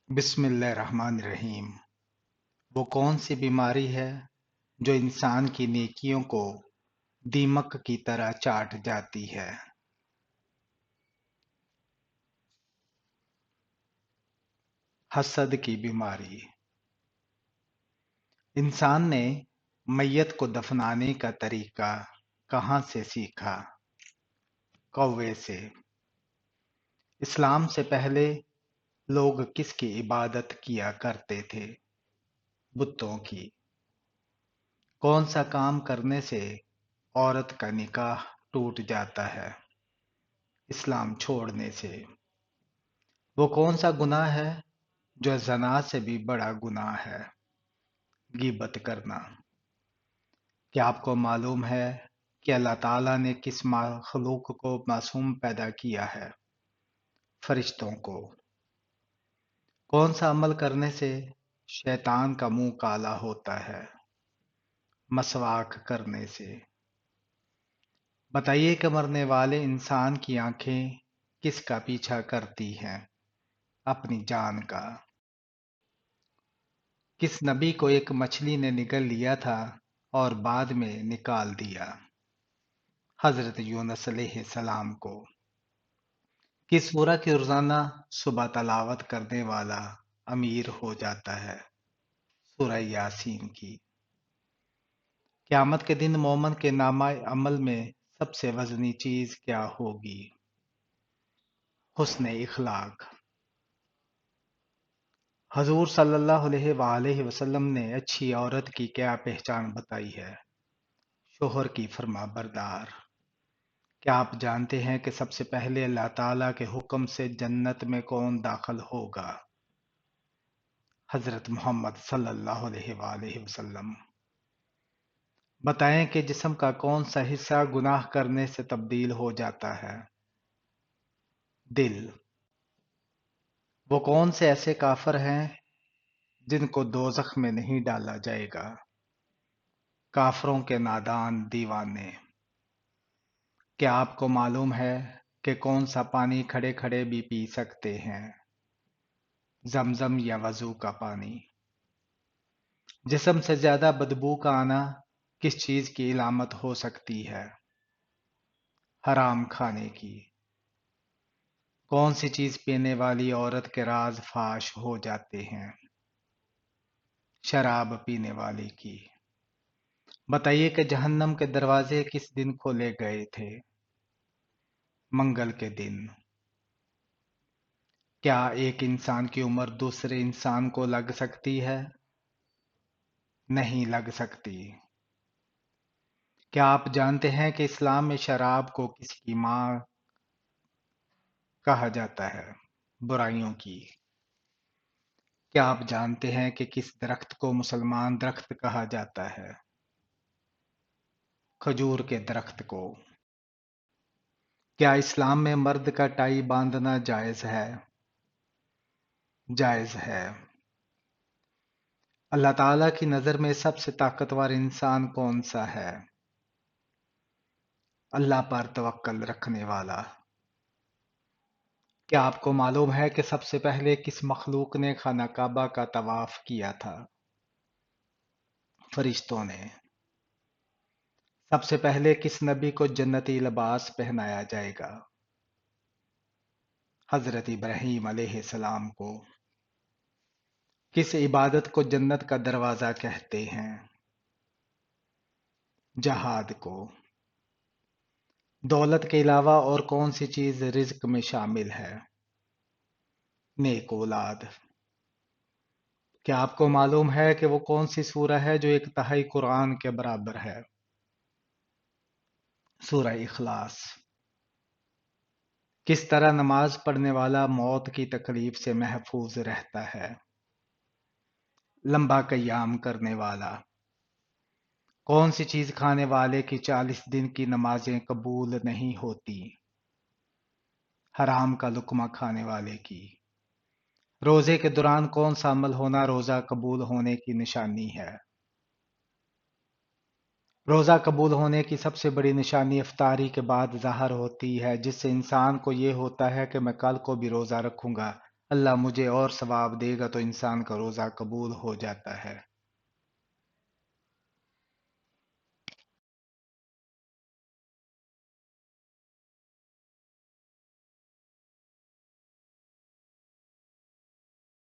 بسم اللہ الرحمن الرحیم۔ وہ کون سی بیماری ہے جو انسان کی نیکیوں کو دیمک کی طرح چاٹ جاتی ہے؟ حسد کی بیماری۔ انسان نے میت کو دفنانے کا طریقہ کہاں سے سیکھا؟ کوے سے۔ اسلام سے پہلے لوگ کس کی عبادت کیا کرتے تھے؟ بتوں کی۔ کون سا کام کرنے سے عورت کا نکاح ٹوٹ جاتا ہے؟ اسلام چھوڑنے سے۔ وہ کون سا گناہ ہے جو زنا سے بھی بڑا گناہ ہے؟ غیبت کرنا۔ کیا آپ کو معلوم ہے کہ اللہ تعالیٰ نے کس مخلوق کو معصوم پیدا کیا ہے؟ فرشتوں کو۔ کون سا عمل کرنے سے شیطان کا منہ کالا ہوتا ہے؟ مسواک کرنے سے۔ بتائیے کہ مرنے والے انسان کی آنکھیں کس کا پیچھا کرتی ہیں؟ اپنی جان کا۔ کس نبی کو ایک مچھلی نے نگل لیا تھا اور بعد میں نکال دیا؟ حضرت یونس علیہ السلام کو۔ کس سورہ کی روزانہ صبح تلاوت کرنے والا امیر ہو جاتا ہے؟ سورہ یاسین کی۔ قیامت کے دن مومن کے نامہ عمل میں سب سے وزنی چیز کیا ہوگی؟ حسن اخلاق۔ حضور صلی اللہ علیہ وآلہ وسلم نے اچھی عورت کی کیا پہچان بتائی ہے؟ شوہر کی فرما بردار۔ کیا آپ جانتے ہیں کہ سب سے پہلے اللہ تعالیٰ کے حکم سے جنت میں کون داخل ہوگا؟ حضرت محمد صلی اللہ علیہ وآلہ وسلم۔ بتائیں کہ جسم کا کون سا حصہ گناہ کرنے سے تبدیل ہو جاتا ہے؟ دل۔ وہ کون سے ایسے کافر ہیں جن کو دوزخ میں نہیں ڈالا جائے گا؟ کافروں کے نادان دیوانے۔ کیا آپ کو معلوم ہے کہ کون سا پانی کھڑے کھڑے بھی پی سکتے ہیں؟ زمزم یا وضو کا پانی۔ جسم سے زیادہ بدبو کا آنا کس چیز کی علامت ہو سکتی ہے؟ حرام کھانے کی۔ کون سی چیز پینے والی عورت کے راز فاش ہو جاتے ہیں؟ شراب پینے والی کی۔ بتائیے کہ جہنم کے دروازے کس دن کھولے گئے تھے؟ منگل کے دن۔ کیا ایک انسان کی عمر دوسرے انسان کو لگ سکتی ہے؟ نہیں لگ سکتی۔ کیا آپ جانتے ہیں کہ اسلام میں شراب کو کس کی ماں کہا جاتا ہے؟ برائیوں کی۔ کیا آپ جانتے ہیں کہ کس درخت کو مسلمان درخت کہا جاتا ہے؟ کھجور کے درخت کو۔ کیا اسلام میں مرد کا ٹائی باندھنا جائز ہے؟ جائز ہے۔ اللہ تعالیٰ کی نظر میں سب سے طاقتور انسان کون سا ہے؟ اللہ پر توکل رکھنے والا۔ کیا آپ کو معلوم ہے کہ سب سے پہلے کس مخلوق نے خانہ کعبہ کا طواف کیا تھا؟ فرشتوں نے۔ سب سے پہلے کس نبی کو جنتی لباس پہنایا جائے گا؟ حضرت ابراہیم علیہ السلام کو۔ کس عبادت کو جنت کا دروازہ کہتے ہیں؟ جہاد کو۔ دولت کے علاوہ اور کون سی چیز رزق میں شامل ہے؟ نیک اولاد۔ کیا آپ کو معلوم ہے کہ وہ کون سی سورہ ہے جو ایک تہائی قرآن کے برابر ہے؟ سورہ اخلاص۔ کس طرح نماز پڑھنے والا موت کی تکلیف سے محفوظ رہتا ہے؟ لمبا قیام کرنے والا۔ کون سی چیز کھانے والے کی 40 دن کی نمازیں قبول نہیں ہوتی؟ حرام کا لقمہ کھانے والے کی۔ روزے کے دوران کون سا عمل ہونا روزہ قبول ہونے کی نشانی ہے؟ روزہ قبول ہونے کی سب سے بڑی نشانی افطاری کے بعد ظاہر ہوتی ہے، جس سے انسان کو یہ ہوتا ہے کہ میں کل کو بھی روزہ رکھوں گا اللہ مجھے اور ثواب دے گا تو انسان کا روزہ قبول ہو جاتا ہے۔